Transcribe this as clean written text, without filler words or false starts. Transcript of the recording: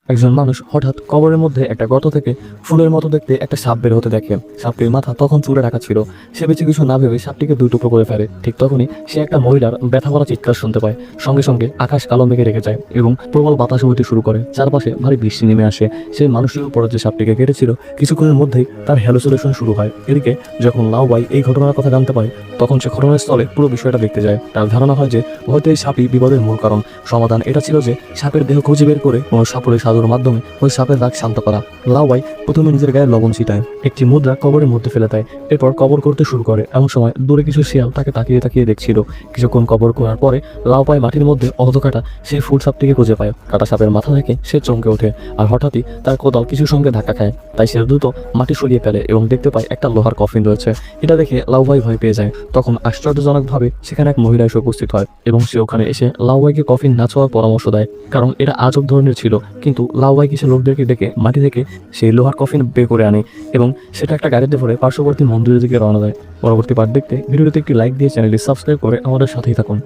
একজন মানুষ হঠাৎ কবরের মধ্যে একটা গর্ত থেকে ফুলের মতো দেখতে একটা সাপ বের হতে দেখে। সাপটির মাথা তখন চুলে ঢাকা ছিল। সে বেঁচে কিছু না ভেবে সাপটিকে দুই টুকরো করে ফেলে। ঠিক তখনই সে একটা মহিলার ব্যথা ভরা চিৎকার শুনতে পায়। সঙ্গে সঙ্গে আকাশ কালো মেঘে রেখে যায় এবং প্রবল বাতাস বইতে শুরু করে। চারপাশে ভারী বৃষ্টি নেমে আসে। সেই মানুষটির উপর যে সাপটিকে কেটেছিল কিছুক্ষণের মধ্যেই তার হ্যালুসিনেশন শুরু হয়। এদিকে যখন লাউবাই এই ঘটনার কথা জানতে পারে তখন সে ঘটনাস্থলে পুরো বিষয়টা দেখতে যায়। তার ধারণা হয় যে হয়তো এই সাপই বিপদের মূল কারণ। সমাধান এটা ছিল যে সাপের দেহ খুঁজে বের করে কোনো সাপুরে সাধুর মাধ্যমে ওই সাপের রাগ শান্ত করা। লাউবাই প্রথমে নিজের গায়ে লবণ ছিটায়, একটি মুদ্রা কবরের মধ্যে ফেলে দেয়। এরপর কবর করতে শুরু করে। এমন সময় দূরে কিছু শিয়াল তাকে তাকিয়ে তাকিয়ে দেখছিল। কিছুক্ষণ কবর করার পরে লাউবাই মাটির মধ্যে অর্ধকাটা সেই ফুল সাপটিকে খুঁজে পায়। কাটা সাপের মাথা থেকে সে চমকে ওঠে আর হঠাৎই তার কোদাল কিছুর সঙ্গে ধাক্কা খায়। তাই সে দ্রুত মাটি সরিয়ে ফেলে এবং দেখতে পায় একটা লোহার কফিন রয়েছে। এটা দেখে লাউবাই ভয় পেয়ে যায়। তখন আশ্চর্যজনকভাবে সেখানে এক মহিলা এসে উপস্থিত হয় এবং সে ওখানে এসে লাউবাইকে কফিন না ছোঁয়ার পরামর্শ দেয়, কারণ এটা আজব ধরনের ছিল। কিন্তু লাউবাই কিছু লোকদেরকে ডেকে মাটি থেকে সেই লোহার কফিন বের করে আনে এবং সেটা একটা গাড়িতে ভরে পার্শ্ববর্তী মন্দিরের দিকে রওনা দেয়। পরবর্তী পার্ট দেখতে ভিডিওতে একটি লাইক দিয়ে চ্যানেলটি সাবস্ক্রাইব করে আমাদের সাথেই থাকুন।